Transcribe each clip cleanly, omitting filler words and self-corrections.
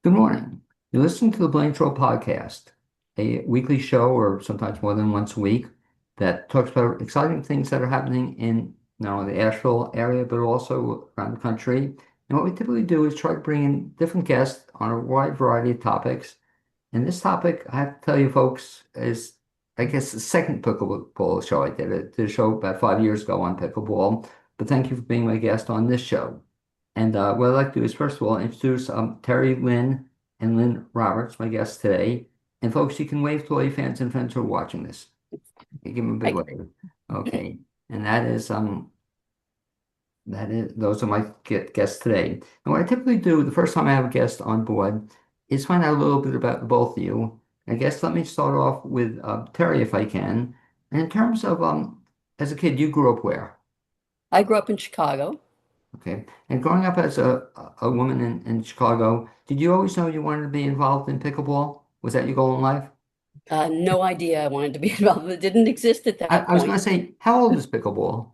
Good morning. You're listening to the Blank Show podcast, a weekly show, or sometimes more than once a week, that talks about exciting things that are happening in not only the Asheville area, but also around the country. And what we typically do is try to bring in different guests on a wide variety of topics. And this topic, I have to tell you folks, is, I guess, the second pickleball show I did. I did a show about 5 years ago on pickleball, but thank you for being my guest on this show. And what I'd like to do is, first of all, introduce Teri Lyng and Lynn Roberts, my guests today. And folks, you can wave to all your fans and friends who are watching this. Give them a big I, wave. Okay. And those are my guests today. And what I typically do the first time I have a guest on board is find out a little bit about the both of you. I guess let me start off with Teri, if I can. And in terms of as a kid, you grew up where? I grew up in Chicago. Okay. And growing up as a woman in Chicago, did you always know you wanted to be involved in pickleball? Was that your goal in life? No idea I wanted to be involved. It didn't exist at that I was going point. to say, how old is pickleball?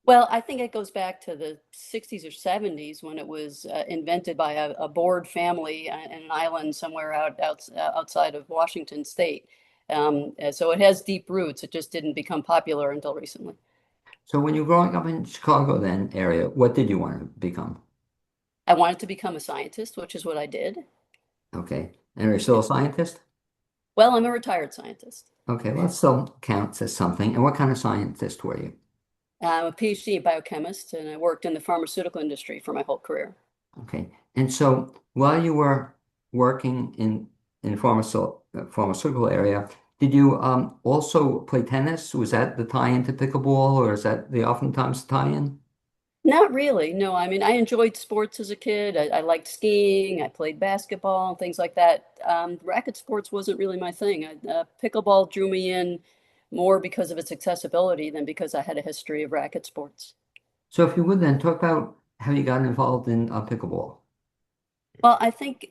Well, I think it goes back to the 60s or 70s when it was invented by a bored family in an island somewhere outside of Washington State. So it has deep roots. It just didn't become popular until recently. So when you were growing up in Chicago then area, what did you want to become? I wanted to become a scientist, which is what I did. Okay. And are you still a scientist? Well, I'm a retired scientist. Okay, well, that still counts as something. And what kind of scientist were you? I'm a PhD biochemist, and I worked in the pharmaceutical industry for my whole career. Okay. And so while you were working in pharmaceutical area, did you also play tennis? Was that the tie-in to pickleball, or is that the oftentimes tie-in? Not really. No, I mean, I enjoyed sports as a kid. I liked skiing. I played basketball and things like that. Racket sports wasn't really my thing. Pickleball drew me in more because of its accessibility than because I had a history of racket sports. So if you would then talk about how you got involved in pickleball. Well, I think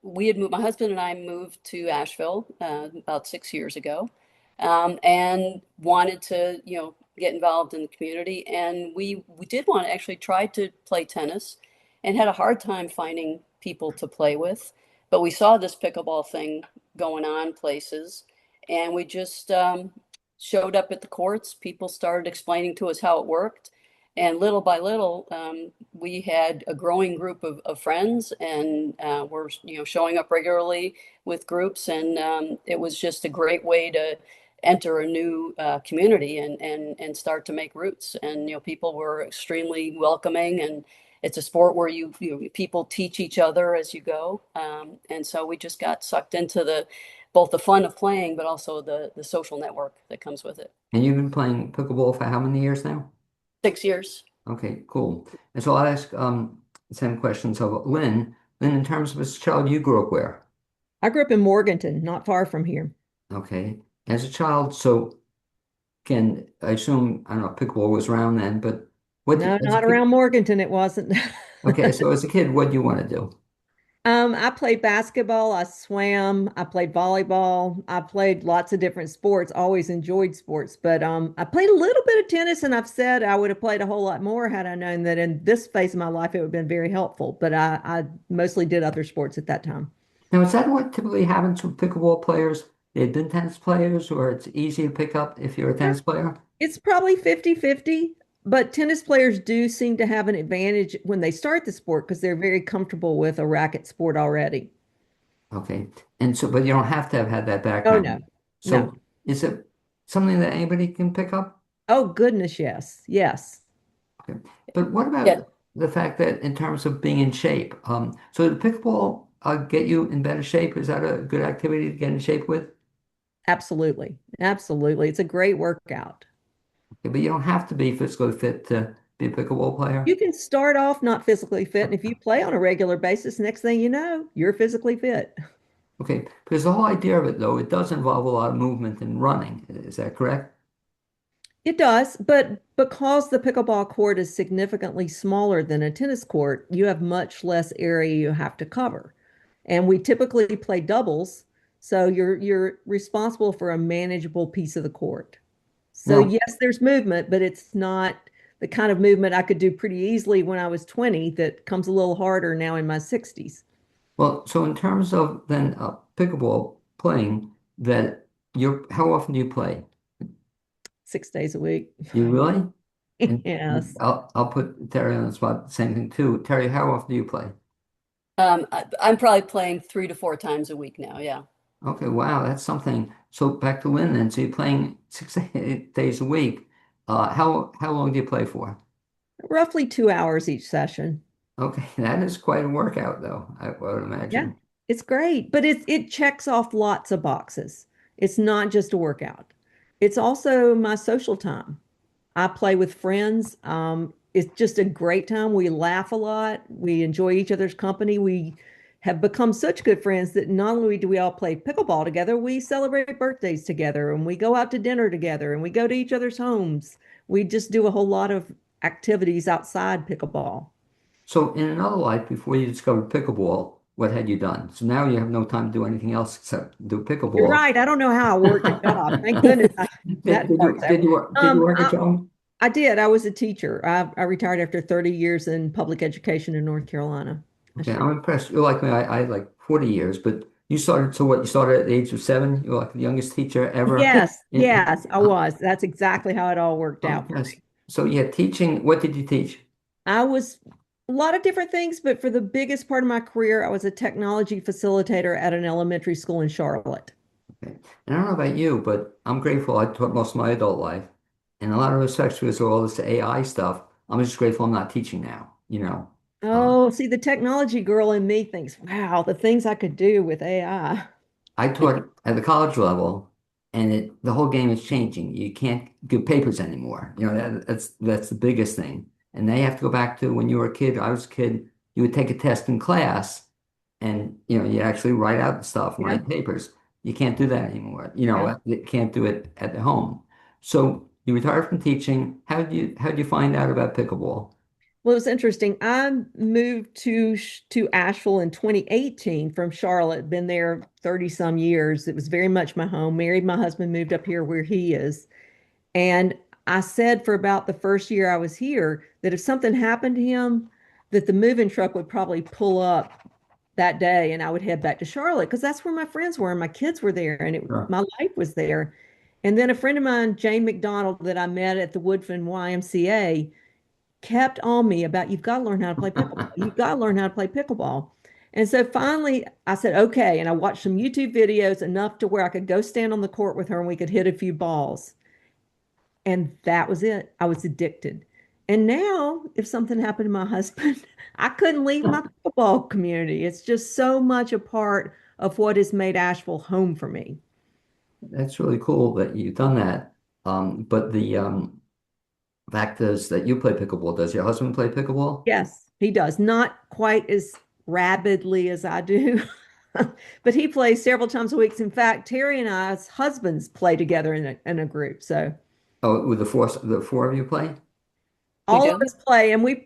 my husband and I moved to Asheville about 6 years ago, and wanted to, get involved in the community. And we did want to actually try to play tennis and had a hard time finding people to play with. But we saw this pickleball thing going on places, and we just showed up at the courts. People started explaining to us how it worked. And little by little, we had a growing group of friends, and we're showing up regularly with groups, and it was just a great way to enter a new community and start to make roots. And people were extremely welcoming, and it's a sport where people teach each other as you go, and so we just got sucked into the both the fun of playing, but also the social network that comes with it. And you've been playing pickleball for how many years now? 6 years. Okay, cool. And so I'll ask the same questions of Lynn. Lynn, in terms of as a child, you grew up where? I grew up in Morganton, not far from here. Okay. As a child, so again, I assume, I don't know, pickleball was around then, but No, as a not kid, around Morganton, it wasn't. okay, so as a kid, what do you want to do? I played basketball, I swam, I played volleyball, I played lots of different sports, always enjoyed sports, but I played a little bit of tennis and I've said I would have played a whole lot more had I known that in this phase of my life it would have been very helpful, but I mostly did other sports at that time. Now, is that what typically happens with pickleball players? They've been tennis players, or it's easy to pick up if you're a tennis player? It's probably 50-50, but tennis players do seem to have an advantage when they start the sport because they're very comfortable with a racket sport already. Okay. And so, but you don't have to have had that Oh, no, background. no. So is it something that anybody can pick up? Oh, goodness, yes. Yes. Okay. But what Yeah. about the fact that in terms of being in shape? So the pickleball get you in better shape? Is that a good activity to get in shape with? Absolutely. Absolutely. It's a great workout. Okay, but you don't have to be physically fit to be a pickleball player. You can start off not physically fit, and if you play on a regular basis, next thing you know, you're physically fit. Okay, because the whole idea of it, though, it does involve a lot of movement and running. Is that correct? It does, but because the pickleball court is significantly smaller than a tennis court, you have much less area you have to cover. And we typically play doubles, so you're responsible for a manageable piece of the court. So Now, yes, there's movement, but it's not the kind of movement I could do pretty easily when I was 20 that comes a little harder now in my 60s. Well, so in terms of then pickleball playing, that how often do you play? 6 days a week. You really? And Yes. I'll put Terry on the spot. Same thing too. Terry, how often do you play? I'm probably playing 3 to 4 times a week now. Yeah. Okay, wow, that's something. So back to Lynn then. So you're playing 6 days a week. How long do you play for? Roughly 2 hours each session. Okay, that is quite a workout though, I would Yeah, imagine. it's great, but it checks off lots of boxes. It's not just a workout. It's also my social time. I play with friends. It's just a great time. We laugh a lot. We enjoy each other's company. We have become such good friends that not only do we all play pickleball together, we celebrate birthdays together and we go out to dinner together and we go to each other's homes. We just do a whole lot of activities outside pickleball. So in another life, before you discovered pickleball, what had you done? So now you have no time to do anything else except do You're pickleball. right. I don't know how I worked a job. Thank goodness Did, that did you part's over. did you work a I, job? I did. I was a teacher. I retired after 30 years in public education in North Carolina. I Okay, sure. I'm impressed. You're like me. I had like 40 years, but you started. So what? You started at the age of 7. You're like the youngest teacher ever. Yes, In, yes, I was. That's exactly how it all worked I'm out for impressed. me. So yeah, teaching. What did you teach? I was a lot of different things, but for the biggest part of my career, I was a technology facilitator at an elementary school in Charlotte. Okay. And I don't know about you, but I'm grateful. I taught most of my adult life, in a lot of respects, because of all this AI stuff. I'm just grateful I'm not teaching now. Um, Oh, see, the technology girl in me thinks, wow, the things I could do with AI. I taught at the college level, and the whole game is changing. You can't give papers anymore. That's the biggest thing. And they have to go back to when you were a kid. I was a kid. You would take a test in class, and you actually write out the stuff and Yeah, write papers. You can't do that anymore. yeah. You can't do it at the home. So you retired from teaching. How did you find out about pickleball? Well, it was interesting. I moved to Asheville in 2018 from Charlotte. Been there 30 some years. It was very much my home. Married my husband, moved up here where he is. And I said for about the first year I was here that if something happened to him, that the moving truck would probably pull up that day and I would head back to Charlotte because that's where my friends were and my kids were there and Sure. my life was there. And then a friend of mine, Jane McDonald, that I met at the Woodfin YMCA, kept on me about you've got to learn how to play pickleball. You've got to learn how to play pickleball. And so finally I said, okay. And I watched some YouTube videos enough to where I could go stand on the court with her and we could hit a few balls. And that was it. I was addicted. And now, if something happened to my husband, I couldn't leave my pickleball community. It's just so much a part of what has made Asheville home for me. That's really cool that you've done that. But the fact is that you play pickleball. Does your husband play pickleball? Yes, he does. Not quite as rabidly as I do, but he plays several times a week. In fact, Terry and I's husbands play together in a group. So Oh, with the four of you play? We all of do. us play, and we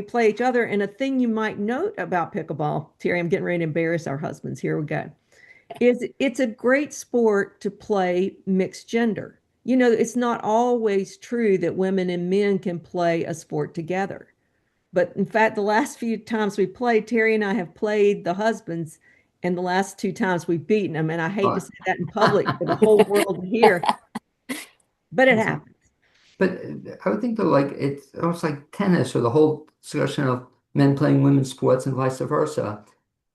play each other. And a thing you might note about pickleball, Terry, I'm getting ready to embarrass our husbands. Here we go. Is it's a great sport to play mixed gender. You know, it's not always true that women and men can play a sport together. But in fact, the last few times we played, Terry and I have played the husbands, and the last two times we've beaten them. And I hate to Oh. say that in public for the whole world to hear, but it happens. But I would think though, like it's almost like tennis or the whole discussion of men playing women's sports and vice versa.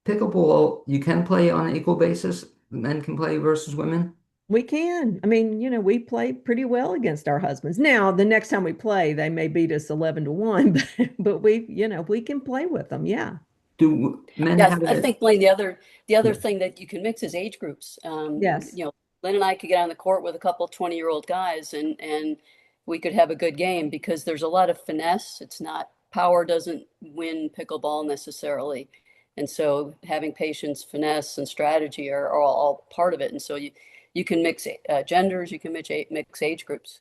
Pickleball, you can play on an equal basis. Men can play versus women. We can. I mean, we play pretty well against our husbands. Now, the next time we play, they may beat us 11-1, but we can play with them. Yeah. Do men Yes, have I it? think, Blaine, the other Yeah. thing that you can mix is age groups. Yes. Lynn and I could get on the court with a couple 20-year-old guys and we could have a good game because there's a lot of finesse. It's not power doesn't win pickleball necessarily. And so having patience, finesse, and strategy are all part of it. And so you can mix genders, you can mix age groups.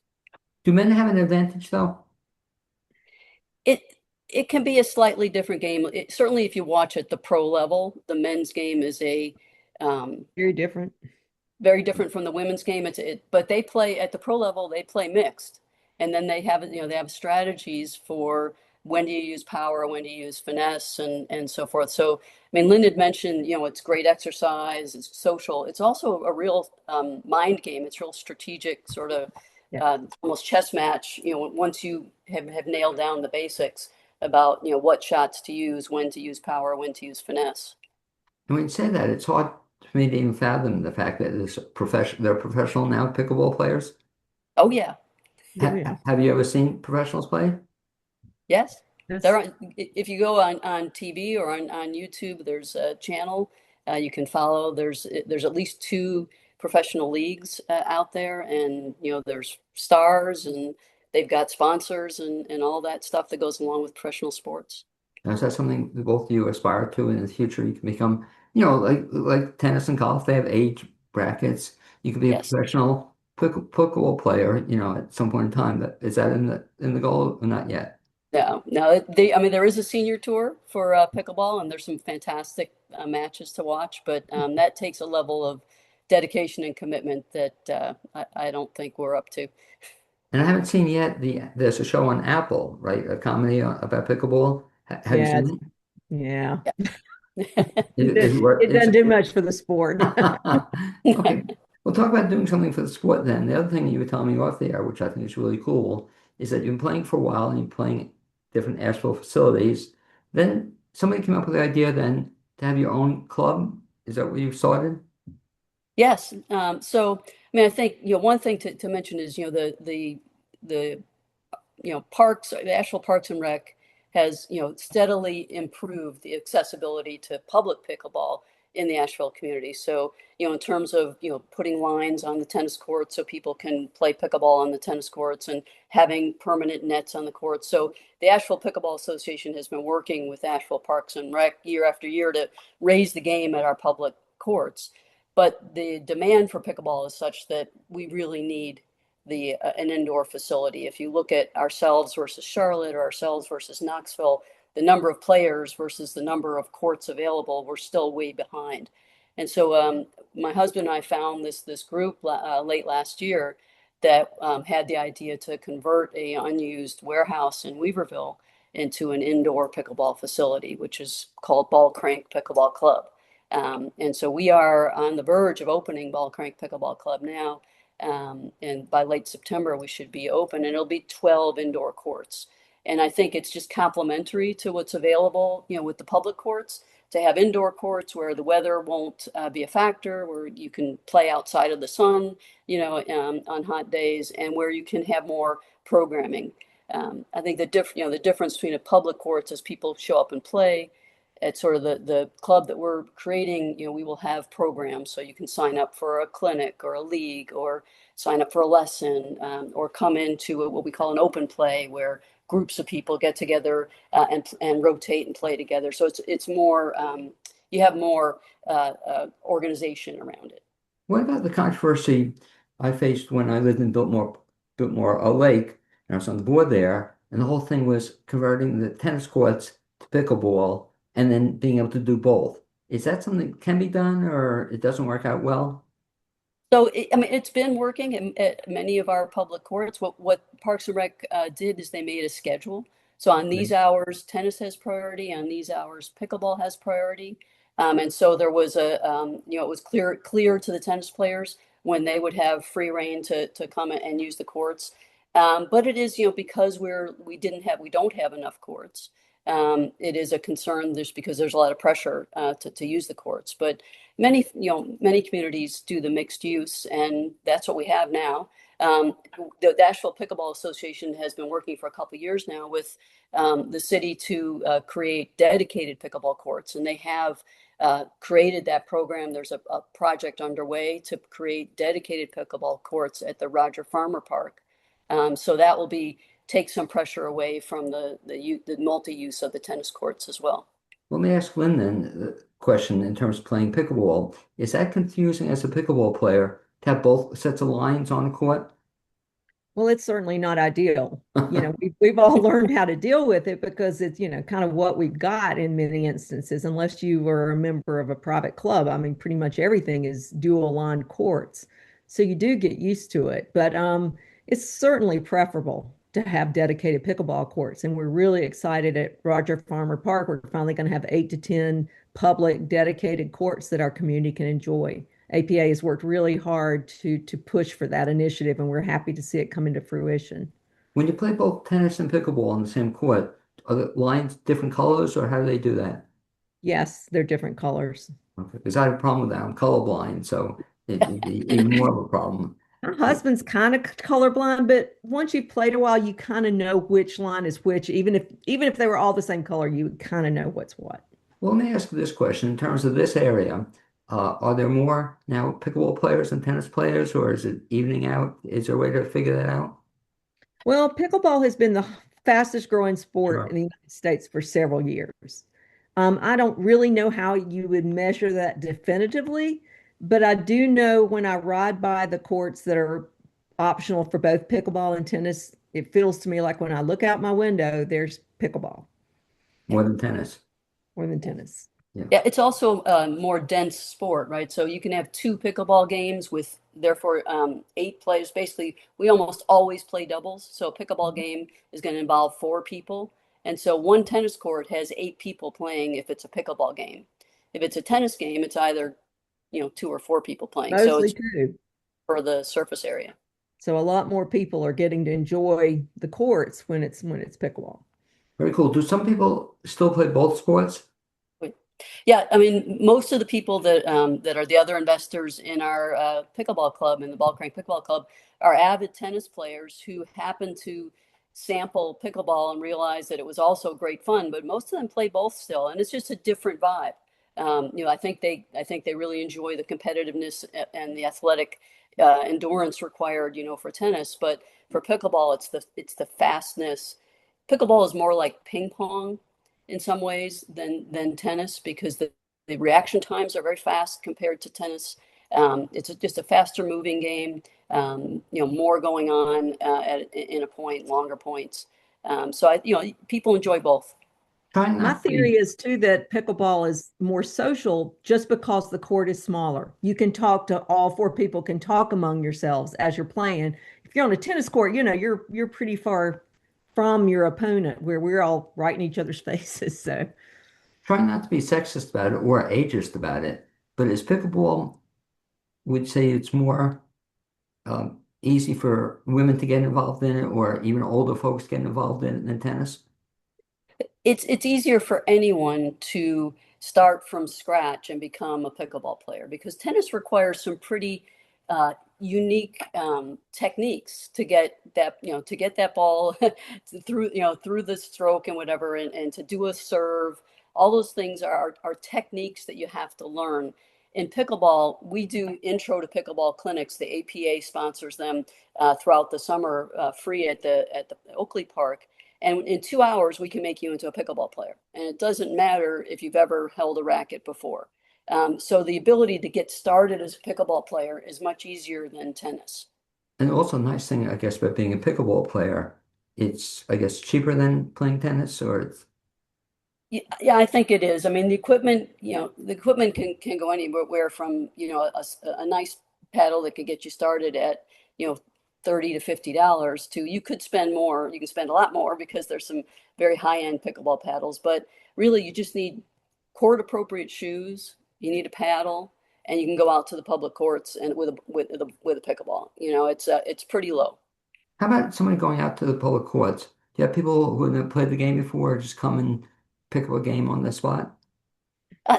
Do men have an advantage though? It it can be a slightly different game. Certainly, if you watch at the pro level, the men's game is a Very different. very different from the women's game. But they play at the pro level. They play mixed, and then they have strategies for when do you use power, when do you use finesse, and so forth. So, I mean, Lynn had mentioned, it's great exercise, it's social, it's also a real mind game. It's real strategic, sort of Yeah. almost chess match. Once you have nailed down the basics about what shots to use, when to use power, when to use finesse. And when you say that, it's hard for me to even fathom the fact that they're professional now pickleball players. Oh yeah. Oh, yeah. Have you ever seen professionals play? Yes. There That's are, if you go on TV or on YouTube, there's a channel you can follow. There's at least two professional leagues out there, and there's stars, and they've got sponsors and all that stuff that goes along with professional sports. Now, is that something that both of you aspire to in the future? You can become, like tennis and golf, they have age brackets. You could be a Yes. professional pickleball player, at some point in time. Is that in the goal or not yet? No, no. I mean, there is a senior tour for pickleball, and there's some fantastic matches to watch, but that takes a level of dedication and commitment that I don't think we're up to. And I haven't seen yet there's a show on Apple, right? A comedy about pickleball. Have you yeah, seen it? yeah. Yeah. Is it worth It doesn't do much for the sport. Okay. We'll talk about doing something for the sport then. The other thing you were telling me off the air, which I think is really cool, is that you've been playing for a while and you're playing different Asheville facilities. Then somebody came up with the idea then to have your own club. Is that what you started? Yes. So, I mean, I think, one thing to mention is, the parks, the Asheville Parks and Rec has, steadily improved the accessibility to public pickleball in the Asheville community. So, in terms of, putting lines on the tennis courts so people can play pickleball on the tennis courts and having permanent nets on the courts. So the Asheville Pickleball Association has been working with Asheville Parks and Rec year after year to raise the game at our public courts. But the demand for pickleball is such that we really need an indoor facility. If you look at ourselves versus Charlotte or ourselves versus Knoxville, the number of players versus the number of courts available, we're still way behind. And so my husband and I found this group late last year that had the idea to convert a unused warehouse in Weaverville into an indoor pickleball facility, which is called Ballcrank Pickleball Club. And so we are on the verge of opening Ballcrank Pickleball Club now. And by late September, we should be open, and it'll be 12 indoor courts. And I think it's just complementary to what's available, with the public courts, to have indoor courts where the weather won't be a factor, where you can play outside of the sun, on hot days, and where you can have more programming. I think the difference between a public courts is people show up and play. At sort of the club that we're creating, we will have programs. So you can sign up for a clinic or a league or sign up for a lesson or come into what we call an open play where groups of people get together and rotate and play together. So it's more, you have more organization around it. What about the controversy I faced when I lived in Biltmore, a lake, and I was on the board there, and the whole thing was converting the tennis courts to pickleball and then being able to do both. Is that something that can be done or it doesn't work out well? So, I mean, it's been working at many of our public courts. What Parks and Rec did is they made a schedule. So on Right. these hours, tennis has priority. On these hours, pickleball has priority. And so there was it was clear to the tennis players when they would have free reign to come and use the courts. But it is, because we don't have enough courts. It is a concern just because there's a lot of pressure to use the courts. But many communities do the mixed use, and that's what we have now. The Asheville Pickleball Association has been working for a couple of years now with the city to create dedicated pickleball courts, and they have created that program. There's a project underway to create dedicated pickleball courts at the Roger Farmer Park. So that will take some pressure away from the multi-use of the tennis courts as well. Let me ask Lynn then the question in terms of playing pickleball. Is that confusing as a pickleball player to have both sets of lines on the court? Well, it's certainly not ideal. We've all learned how to deal with it because it's, kind of what we've got in many instances, unless you were a member of a private club. I mean, pretty much everything is dual line courts. So you do get used to it, but it's certainly preferable. to have dedicated pickleball courts. And we're really excited at Roger Farmer Park. We're finally going to have 8 to 10 public dedicated courts that our community can enjoy. APA has worked really hard to push for that initiative, and we're happy to see it come into fruition. When you play both tennis and pickleball on the same court, are the lines different colors or how do they do that? Yes, they're different colors. Okay, because I have a problem with that. I'm colorblind, so it'd be even more of a problem. My husband's kind of colorblind, but once you've played a while, you kind of know which line is which. Even if they were all the same color, you would kind of know what's what. Well, let me ask you this question. In terms of this area, are there more now pickleball players than tennis players, or is it evening out? Is there a way to figure that out? Well, pickleball has been the fastest growing sport in Sure. the United States for several years. I don't really know how you would measure that definitively, but I do know when I ride by the courts that are optional for both pickleball and tennis, it feels to me like when I look out my window, there's pickleball More than tennis. more than tennis. Yeah. Yeah, it's also a more dense sport, right? So you can have two pickleball games with therefore 8 players. Basically, we almost always play doubles. So a pickleball game is going to involve 4 people. And so one tennis court has 8 people playing if it's a pickleball game. If it's a tennis game, it's either, 2 or 4 people playing. So Mostly it's two. for the surface area. So a lot more people are getting to enjoy the courts when it's pickleball. Very cool. Do some people still play both sports? Yeah, I mean, most of the people that are the other investors in our pickleball club, in the Ballcrank Pickleball Club, are avid tennis players who happen to sample pickleball and realize that it was also great fun. But most of them play both still, and it's just a different vibe. I think they really enjoy the competitiveness and the athletic endurance required, for tennis. But for pickleball, it's the fastness. Pickleball is more like ping pong in some ways than tennis because the reaction times are very fast compared to tennis. Just a faster moving game, more going on in a point, longer points. People enjoy both. Trying My not to theory be, is too that pickleball is more social just because the court is smaller. You can talk to all 4 people can talk among yourselves as you're playing. If you're on a tennis court, you're pretty far from your opponent where we're all right in each other's faces. So trying not to be sexist about it or ageist about it, but is pickleball, would say it's more easy for women to get involved in it or even older folks get involved in it than tennis? It's easier for anyone to start from scratch and become a pickleball player because tennis requires some pretty unique techniques to get that ball through the stroke and whatever, and to do a serve. All those things are techniques that you have to learn. In pickleball, we do intro to pickleball clinics. The APA sponsors them throughout the summer, free at the Oakley Park. And in 2 hours, we can make you into a pickleball player. And it doesn't matter if you've ever held a racket before. So the ability to get started as a pickleball player is much easier than tennis. And also, nice thing, I guess, about being a pickleball player, it's, I guess, cheaper than playing tennis, or it's, Yeah, I think it is. I mean, the equipment can go anywhere from, a nice paddle that could get you started at, you know, $30 to $50 to you could spend more. You can spend a lot more because there's some very high-end pickleball paddles. But really, you just need court appropriate shoes. You need a paddle, and you can go out to the public courts and with a pickleball. It's pretty low. how about somebody going out to the public courts? Do you have people who have played the game before just come and pick up a game on the spot?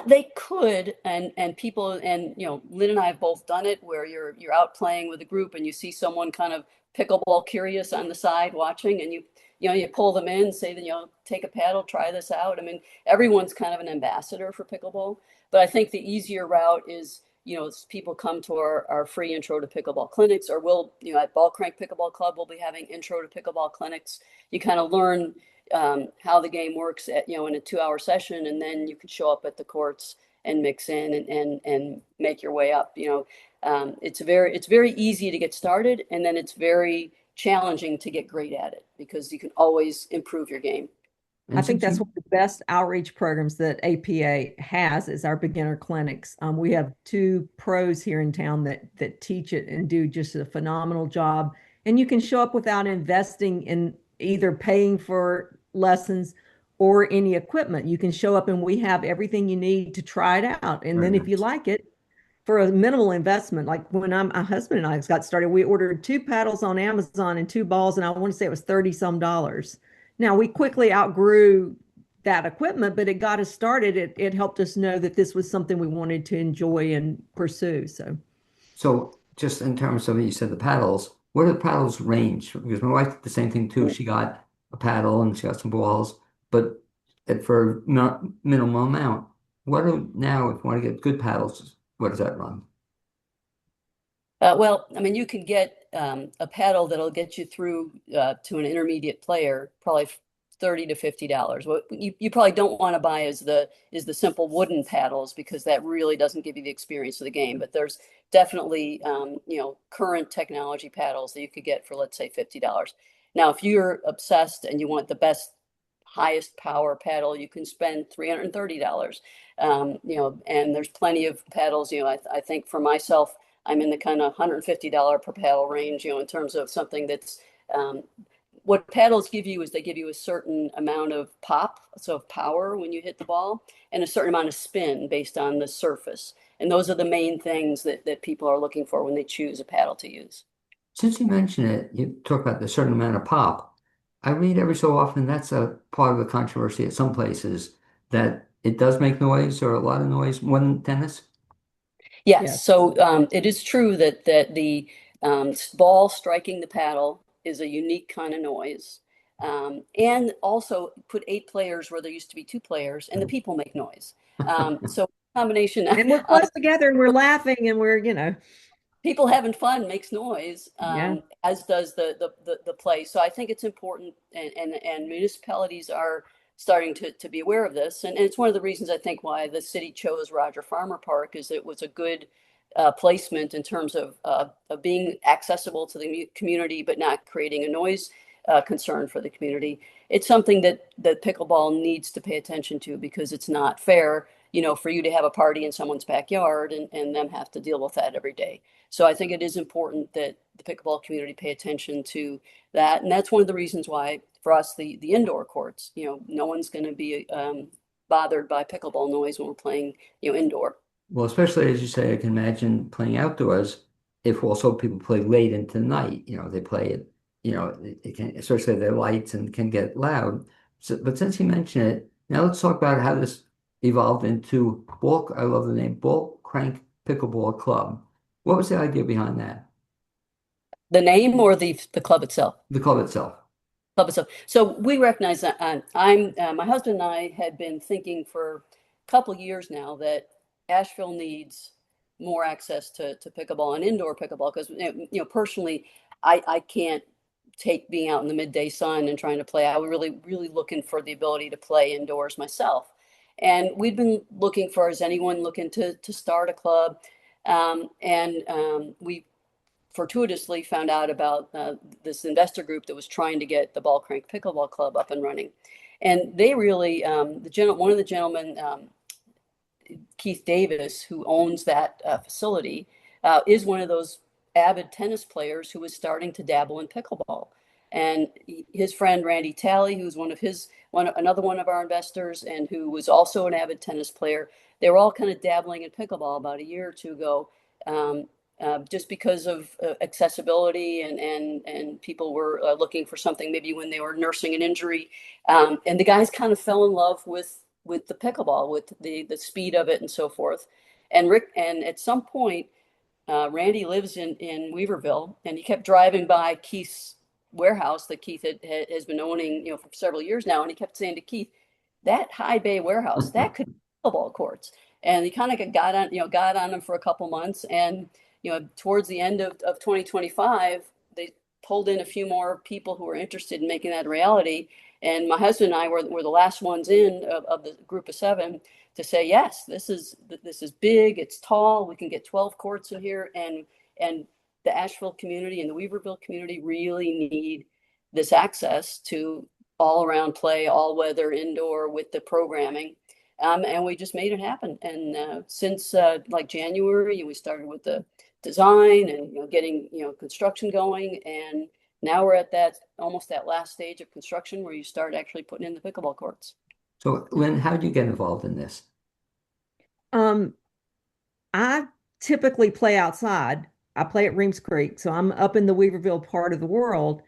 They could, and people, and Lynn and I have both done it, where you're out playing with a group and you see someone kind of pickleball curious on the side watching, and you pull them in, say that take a paddle, try this out. I mean, everyone's kind of an ambassador for pickleball, but I think the easier route is people come to our free intro to pickleball clinics, or we'll at Ballcrank Pickleball Club we'll be having intro to pickleball clinics. You kind of learn how the game works in a 2 hour session, and then you can show up at the courts and mix in and make your way up. It's very easy to get started, and then it's very challenging to get great at it because you can always improve your game. I And think since that's you, one of the best outreach programs that APA has is our beginner clinics. We have 2 pros here in town that teach it and do just a phenomenal job. And you can show up without investing in either paying for lessons or any equipment. You can show up and we have everything you need to try it out. And Very then if you nice. like it, for a minimal investment, like when my husband and I got started, we ordered two paddles on Amazon and two balls, and I want to say it was 30 some dollars. Now we quickly outgrew that equipment, but it got us started. It helped us know that this was something we wanted to enjoy and pursue. So So just in terms of, you said the paddles, where do the paddles range? Because my wife did the same thing too. She got a paddle and she got some balls, but for minimum amount. What do now, if you want to get good paddles, what does that run? Well, I mean, you can get a paddle that'll get you through to an intermediate player, probably $30 to $50. What you probably don't want to buy is the simple wooden paddles because that really doesn't give you the experience of the game. But there's definitely current technology paddles that you could get for, let's say, $50. Now, if you're obsessed and you want the best, highest power paddle, you can spend $330. And there's plenty of paddles. I think for myself, I'm in the kind of $150 per paddle range, in terms of something that's what paddles give you is they give you a certain amount of pop, so of power when you hit the ball, and a certain amount of spin based on the surface. And those are the main things that people are looking for when they choose a paddle to use. Since you mentioned it, you talk about the certain amount of pop. I read every so often that's a part of the controversy at some places that it does make noise or a lot of noise more than tennis. Yes, yes. so it is true that the ball striking the paddle is a unique kind of noise. And also put eight players where there used to be two players, and the people make noise. So combination And we're of close together and we're laughing and people having fun makes noise, yeah. as does the play. So I think it's important, and municipalities are starting to be aware of this. And it's one of the reasons I think why the city chose Roger Farmer Park is it was a good placement in terms of being accessible to the community, but not creating a noise concern for the community. It's something that pickleball needs to pay attention to because it's not fair, for you to have a party in someone's backyard and them have to deal with that every day. So I think it is important that the pickleball community pay attention to that. And that's one of the reasons why for us, the indoor courts, no one's going to be bothered by pickleball noise when we're playing, indoor. Well, especially as you say, I can imagine playing outdoors if also people play late into the night. They play it, it can, especially their lights and can get loud. So, but since you mentioned it, now let's talk about how this evolved into I love the name, Ballcrank Pickleball Club. What was the idea behind that? The name or the club itself? The club itself. Club itself. So we recognize that my husband and I had been thinking for a couple years now that Asheville needs more access to pickleball and indoor pickleball because personally I can't take being out in the midday sun and trying to play. I was really looking for the ability to play indoors myself. And we'd been looking for, is anyone looking to start a club? And we fortuitously found out about this investor group that was trying to get the Ballcrank Pickleball Club up and running. And they really, one of the gentlemen, Keith Davis, who owns that facility, is one of those avid tennis players who was starting to dabble in pickleball. And his friend Randy Talley, who's another one of our investors, and who was also an avid tennis player, they were all kind of dabbling in pickleball about a year or two ago, just because of accessibility and people were looking for something maybe when they were nursing an injury, and the guys kind of fell in love with the pickleball, with the speed of it and so forth. And at some point, Randy lives in Weaverville, and he kept driving by Keith's warehouse that Keith has been owning, for several years now. And he kept saying to Keith, that high bay warehouse, that could be pickleball courts. And he kind of got on him for a couple months. And, towards the end of 2025, they pulled in a few more people who were interested in making that a reality. And my husband and I were the last ones in of the group of seven to say, yes, this is big, it's tall, we can get 12 courts in here, and the Asheville community and the Weaverville community really need this access to all around play, all weather, indoor with the programming. And we just made it happen. And since like January, we started with the design and getting construction going, and now we're at that almost that last stage of construction where you start actually putting in the pickleball courts. So, Lynn, how did you get involved in this? Um, I typically play outside. I play at Reems Creek, so I'm up in the Weaverville part of the world.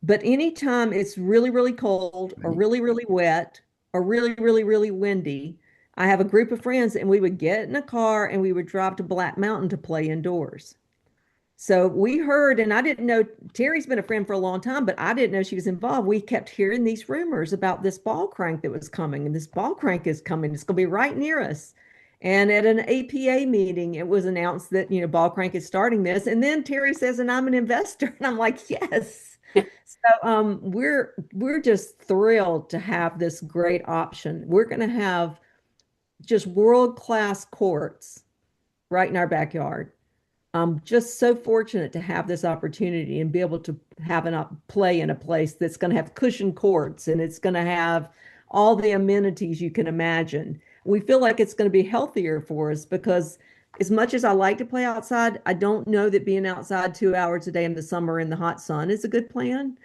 But anytime it's really, really cold or Right. really, really wet or really, really, really windy, I have a group of friends and we would get in a car and we would drive to Black Mountain to play indoors. So we heard, and I didn't know Teri's been a friend for a long time, but I didn't know she was involved. We kept hearing these rumors about this ball crank that was coming, and this ball crank is coming. It's going to be right near us. And at an APA meeting, it was announced that, ball crank is starting this. And then Teri says, and I'm an investor. And I'm like, yes. So we're just thrilled to have this great option. We're going to have just world-class courts right in our backyard. I'm just so fortunate to have this opportunity and be able to have an play in a place that's going to have cushioned courts and it's going to have all the amenities you can imagine. We feel like it's going to be healthier for us because as much as I like to play outside, I don't know that being outside 2 hours a day in the summer in the hot sun is a good plan.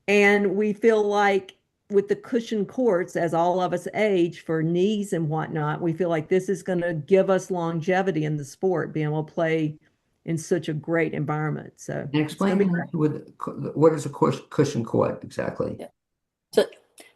And we feel like with the cushioned courts, as all of us age for knees and whatnot, we feel like this is going to give us longevity in the sport, being able to play in such a great environment. So And it's going to be explain great. what is a cushion court exactly? Yeah. So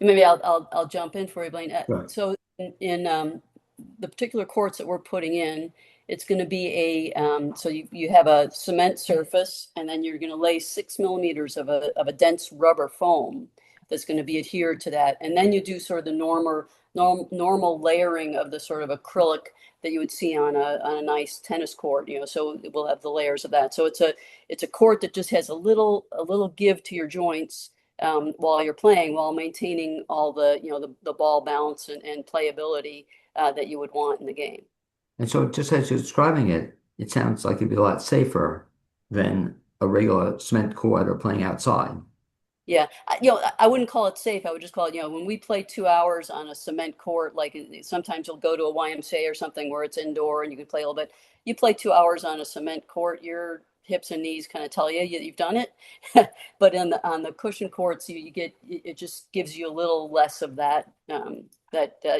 maybe I'll jump in for you, Blaine. Right. So in the particular courts that we're putting in, it's going to be so you have a cement surface, and then you're going to lay 6 millimeters of a dense rubber foam that's going to be adhered to that, and then you do sort of the normal layering of the sort of acrylic that you would see on a nice tennis court. So we'll have the layers of that. So it's a court that just has a little give to your joints while you're playing, while maintaining all the ball bounce and playability that you would want in the game. And so just as you're describing it, it sounds like it'd be a lot safer than a regular cement court or playing outside. Yeah, I wouldn't call it safe. I would just call it, when we play 2 hours on a cement court, like sometimes you'll go to a YMCA or something where it's indoor and you can play a little bit. You play 2 hours on a cement court, your hips and knees kind of tell you've done it. But on the cushion courts, you get it just gives you a little less of that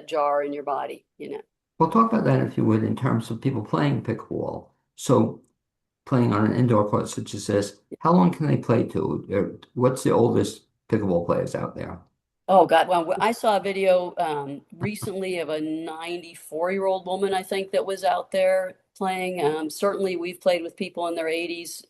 jar in your body. We'll talk about that if you would in terms of people playing pickleball. So playing on an indoor court such as this, how long can they play to? What's the oldest pickleball players out there? Oh God, well, I saw a video recently of a 94-year-old woman, I think, that was out there playing. Certainly, we've played with people in their 80s.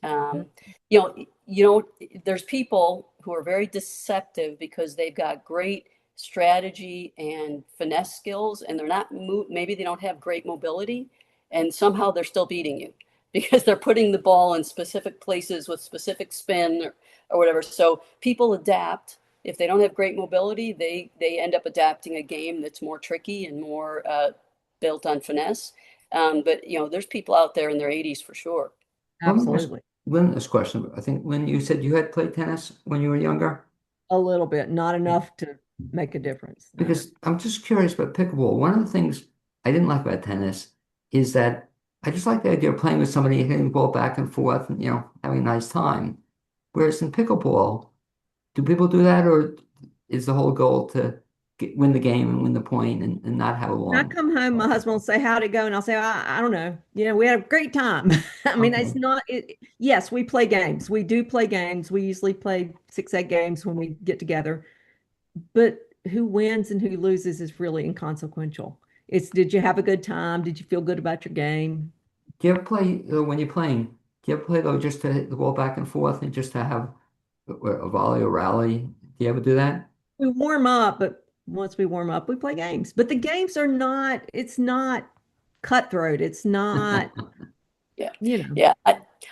You know, there's people who are very deceptive because they've got great strategy and finesse skills, and they're not maybe they don't have great mobility, and somehow they're still beating you because they're putting the ball in specific places with specific spin or whatever. So people adapt if they don't have great mobility, they end up adapting a game that's more tricky and more built on finesse. But there's people out there in their 80s for sure. Let me ask Absolutely. Lynn this question. I think Lynn, you said you had played tennis when you were younger. A little bit, not enough to make a difference. No. Because I'm just curious about pickleball. One of the things I didn't like about tennis is that I just like the idea of playing with somebody, hitting the ball back and forth and, having a nice time. Whereas in pickleball, do people do that, or is the whole goal to win the game and win the point and not have a When I long? come home, my husband will say, "How'd it go?" And I'll say, I don't know. We had a great time. I mean, it's Okay. not, yes, we play games. We do play games. We usually play 6, 8 games when we get together. But who wins and who loses is really inconsequential. It's, did you have a good time? Did you feel good about your game? Do you ever play when you're playing? Do you ever play though just to hit the ball back and forth and just to have a volley or rally? Do you ever do that? We warm up, but once we warm up, we play games. But the games are not, it's not cutthroat. It's not, Yeah. you know, Yeah.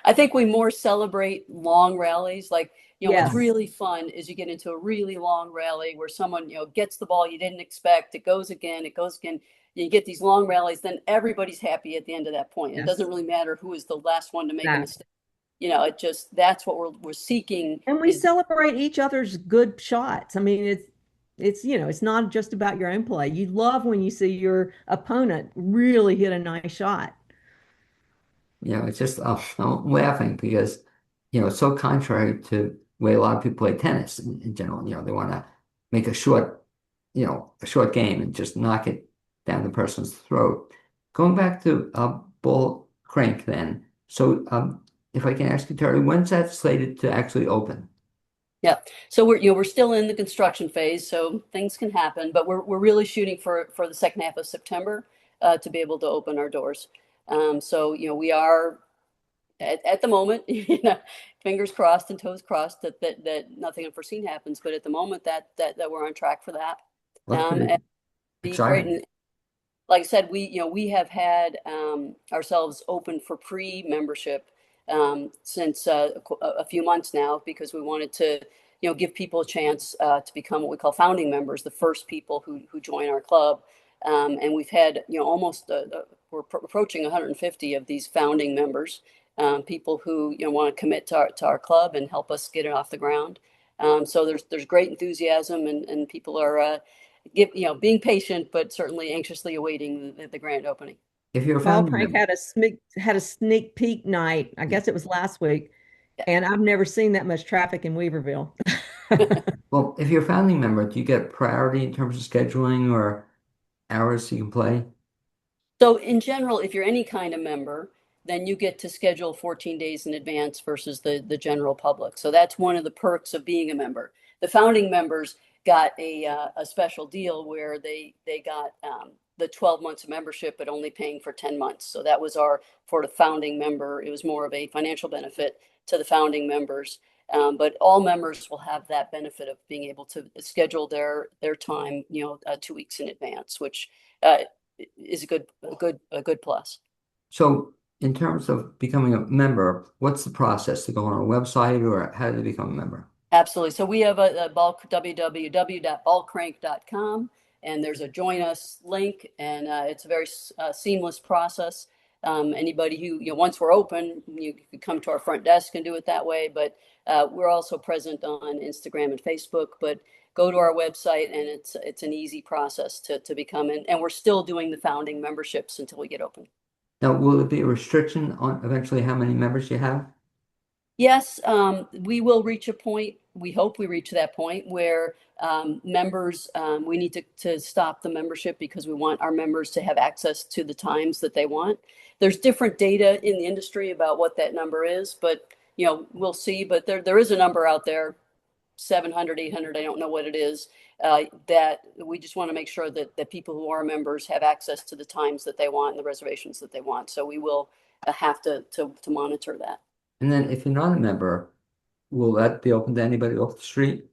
I think we more celebrate long rallies. Like, what's yes, really fun is you get into a really long rally where someone, gets the ball you didn't expect. It goes again, it goes again. You get these long rallies, then everybody's happy at the end of that point. It yes, doesn't really matter who is the last one to make a exactly. mistake. It just that's what we're seeking And we is celebrate each other's good shots. I mean, it's not just about your own play. You love when you see your opponent really hit a nice shot. It's just I'm laughing because it's so contrary to way a lot of people play tennis in general. They want to make a a short game and just knock it down the person's throat. Going back to ball crank then. So if I can ask you, Terry, when's that slated to actually open? Yeah. So we're still in the construction phase, so things can happen, but we're really shooting for the second half of September to be able to open our doors. So we are at the moment, fingers crossed and toes crossed that nothing unforeseen happens. But at the moment, that we're on track for that. That's pretty And be great. exciting. And like I said, we have had ourselves open for pre-membership since a few months now because we wanted to give people a chance to become what we call founding members, the first people who join our club. And we've had almost we're approaching 150 of these founding members, people who want to commit to our club and help us get it off the ground. So there's great enthusiasm and people are being patient, but certainly anxiously awaiting the grand opening. If you're a founding Ballcrank member, had a sneak peek night. I guess it was last week, Yeah. and I've never seen that much traffic in Weaverville. well, if you're a founding member, do you get priority in terms of scheduling or hours you can play? So in general, if you're any kind of member, then you get to schedule 14 days in advance versus the general public. So that's one of the perks of being a member. The founding members got a special deal where they got the 12 months of membership, but only paying for 10 months. So that was our for the founding member. It was more of a financial benefit to the founding members. But all members will have that benefit of being able to schedule their time, 2 weeks in advance, which is a good plus. So, in terms of becoming a member, what's the process to go on our website or how do they become a member? Absolutely. So we have a www.ballcrank.com, and there's a join us link, and it's a very seamless process. Anybody who, once we're open, you could come to our front desk and do it that way. But we're also present on Instagram and Facebook. But go to our website, and it's an easy process to become. And we're still doing the founding memberships until we get open. Now, will it be a restriction on eventually how many members you have? Yes, we will reach a point. We hope we reach that point where members, we need to stop the membership because we want our members to have access to the times that they want. There's different data in the industry about what that number is, but we'll see. But there is a number out there, 700, 800, I don't know what it is, that we just want to make sure that people who are members have access to the times that they want and the reservations that they want. So we will have to monitor that. And then if you're not a member, will that be open to anybody off the street?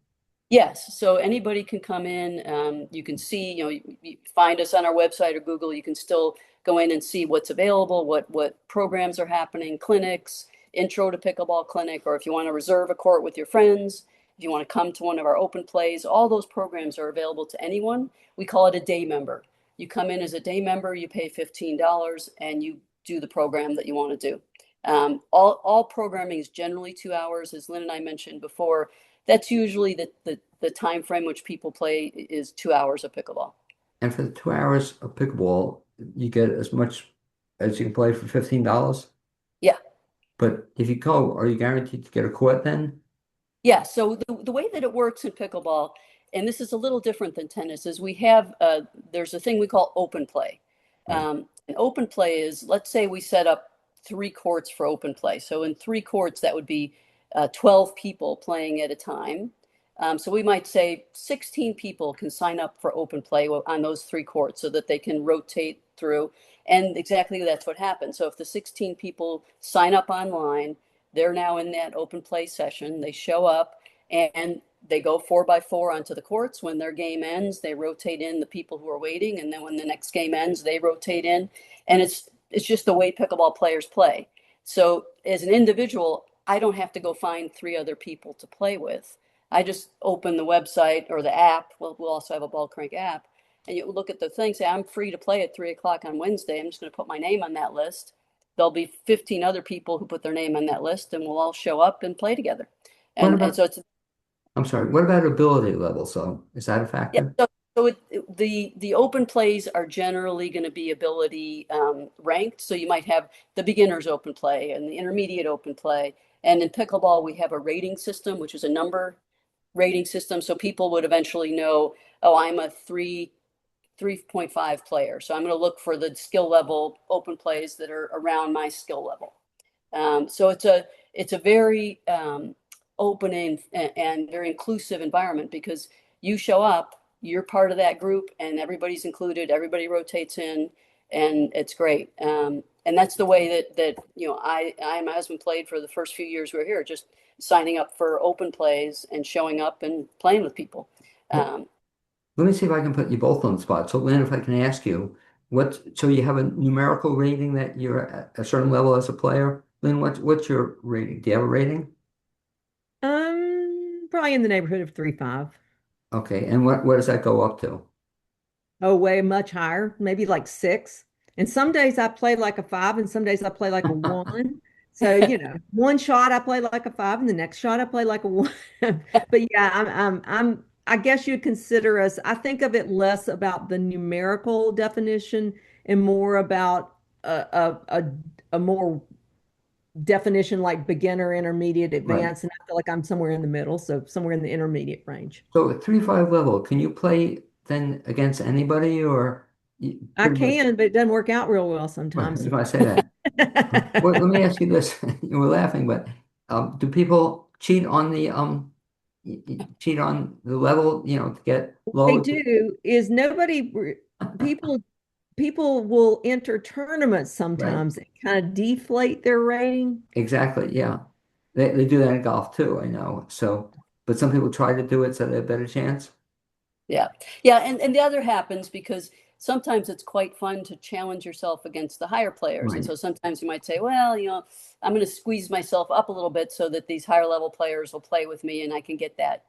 Yes, so anybody can come in. You can see, you find us on our website or Google. You can still go in and see what's available, what programs are happening, clinics, intro to pickleball clinic, or if you want to reserve a court with your friends, if you want to come to one of our open plays, all those programs are available to anyone. We call it a day member. You come in as a day member, you pay $15, and you do the program that you want to do. All programming is generally 2 hours, as Lynn and I mentioned before. That's usually the time frame which people play is 2 hours of pickleball. And for the 2 hours of pickleball, you get as much as you can play for $15. Yeah. But if you go, are you guaranteed to get a court then? Yeah, so the way that it works in pickleball, and this is a little different than tennis, is we have there's a thing we call open play. Right. And open play is, let's say we set up 3 courts for open play. So in 3 courts, that would be 12 people playing at a time. So we might say 16 people can sign up for open play on those 3 courts so that they can rotate through. And exactly that's what happens. So if the 16 people sign up online, they're now in that open play session. They show up and they go 4x4 onto the courts. When their game ends, they rotate in the people who are waiting. And then when the next game ends, they rotate in. And it's just the way pickleball players play. So as an individual, I don't have to go find 3 other people to play with. I just open the website or the app. We'll also have a Ballcrank app. And you look at the thing, say, I'm free to play at 3 o'clock on Wednesday. I'm just going to put my name on that list. There'll be 15 other people who put their name on that list, and we'll all show up and play together. What And about, so it's I'm sorry, what about ability level? So is that a yeah. factor? The open plays are generally going to be ability ranked. So you might have the beginners open play and the intermediate open play, And in pickleball, we have a rating system, which is a number rating system. So people would eventually know, oh, I'm a 3.5 player. So I'm going to look for the skill level open plays that are around my skill level. So it's a very open and very inclusive environment because you show up, you're part of that group, and everybody's included. Everybody rotates in, and it's great. And that's the way that I and my husband played for the first few years we were here, just signing up for open plays and showing up and playing with people. Well, Um, let me see if I can put you both on the spot. So, Lynn, if I can ask you, so you have a numerical rating that you're at a certain level as a player? Lynn, what's your rating? Do you have a rating? Probably in the neighborhood of 3.5. Okay, and what does that go up to? Oh, way much higher, maybe like 6. And some days I play like a 5, and some days I play like a 1. So, one shot I play like a 5, and the next shot I play like a 1. But yeah, I guess you'd consider us, I think of it less about the numerical definition and more about a more definition like beginner, intermediate, Right. advanced. And I feel like I'm somewhere in the middle, so somewhere in the intermediate range. So at 3-5 level, can you play then against anybody or I pretty much? can, but it doesn't work out real well Well, I was sometimes. going to say that. Well, let me ask you this. You were laughing, but do people cheat on the cheat on the level, to get They lower? do is people people will enter tournaments Right. sometimes and kind of deflate their rating. Exactly. Yeah. They do that in golf too, I know. So, but some people try to do it so they have a better chance. Yeah. Yeah. And the other happens because sometimes it's quite fun to challenge yourself against the higher players. And Right. so sometimes you might say, well, I'm going to squeeze myself up a little bit so that these higher level players will play with me and I can get that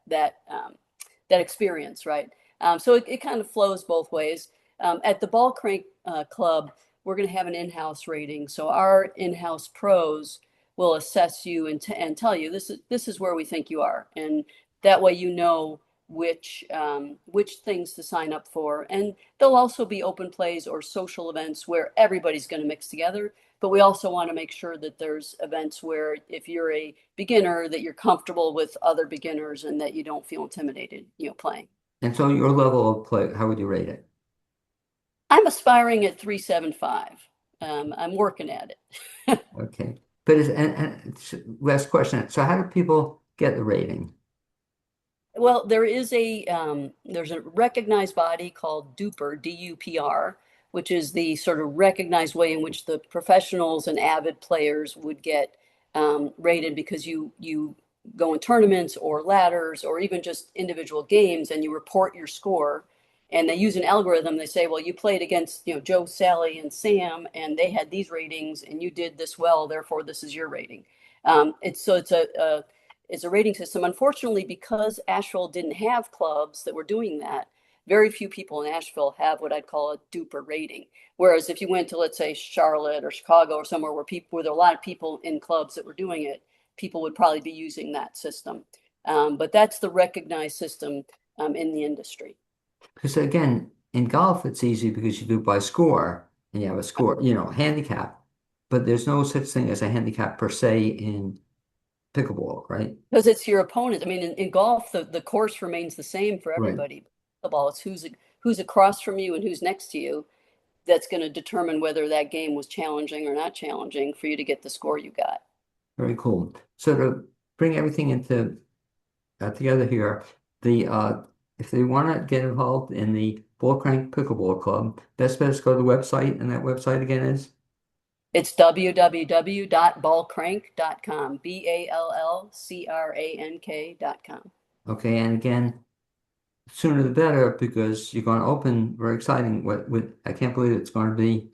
experience, right? So it kind of flows both ways. At the Ballcrank Club, we're going to have an in-house rating. So our in-house pros will assess you and tell you this is where we think you are. And that way which things to sign up for. And there'll also be open plays or social events where everybody's going to mix together. But we also want to make sure that there's events where if you're a beginner, that you're comfortable with other beginners and that you don't feel intimidated, playing. And so your level of play, how would you rate it? I'm aspiring at 375. I'm working at it. Okay. But last question. So how do people get the rating? Well, there's a recognized body called DUPR, DUPR, which is the sort of recognized way in which the professionals and avid players would get rated because you go in tournaments or ladders or even just individual games and you report your score. And they use an algorithm. They say, well, you played against Joe, Sally, and Sam, and they had these ratings, and you did this well. Therefore, this is your rating. It's a rating system. Unfortunately, because Asheville didn't have clubs that were doing that, very few people in Asheville have what I'd call a duper rating. Whereas if you went to, let's say, Charlotte or Chicago or somewhere where there are a lot of people in clubs that were doing it, people would probably be using that system. But that's the recognized system in the industry. Because again, in golf, it's easy because you do it by score and you have a score, handicap. But there's no such thing as a handicap per se in pickleball, right? Because it's your opponent. I mean, in golf, the course remains the same for Right. everybody. The ball, it's who's across from you and who's next to you that's going to determine whether that game was challenging or not challenging for you to get the score you got. Very cool. So to bring everything into together here, the if they want to get involved in the Ballcrank Pickleball Club, best bet is go to the website, and that website again is It's www.ballcrank.com, BALLCRANK.com. okay. And again, sooner the better because you're going to open. Very exciting. What I can't believe it's going to be.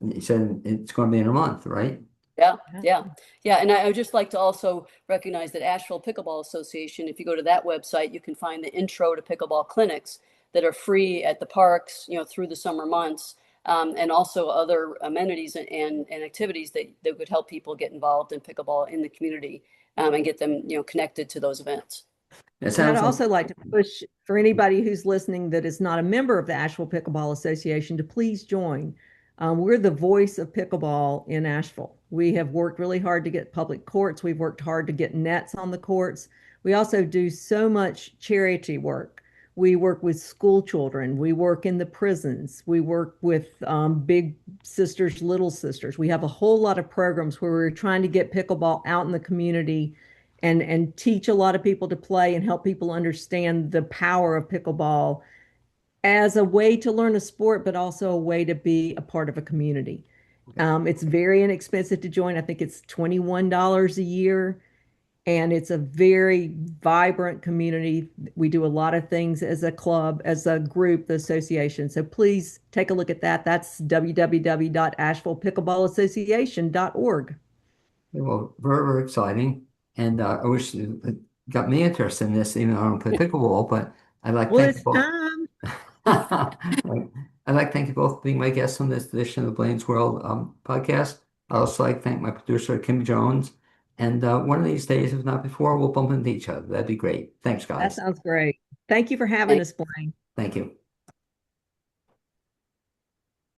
You said it's going to be in a month, right? Yeah, yeah, yeah. And I would just like to also recognize that Asheville Pickleball Association, if you go to that website, you can find the intro to pickleball clinics that are free at the parks, through the summer months, and also other amenities and activities that would help people get involved in pickleball in the community, and get them, connected to those events. It And I'd sounds like also like to push for anybody who's listening that is not a member of the Asheville Pickleball Association to please join. We're the voice of pickleball in Asheville. We have worked really hard to get public courts. We've worked hard to get nets on the courts. We also do so much charity work. We work with school children. We work in the prisons. We work with big sisters, little sisters. We have a whole lot of programs where we're trying to get pickleball out in the community and teach a lot of people to play and help people understand the power of pickleball as a way to learn a sport, but also a way to be a part of a community. It's very inexpensive to join. I think it's $21 a year, and it's a very vibrant community. We do a lot of things as a club, as a group, the association. So please take a look at that. That's www.ashevillepickleballassociation.org. Well, very, very exciting. And I wish it got me interested in this, even though I don't play pickleball, but I'd like to Well, thank you it's both. time. I'd like to thank you both for being my guests on this edition of the Blaine's World podcast. I'd also like to thank my producer, Kim Jones. And one of these days, if not before, we'll bump into each other. That'd be great. Thanks, That guys. sounds great. Thank you for having Thank us, Blaine. Thank you.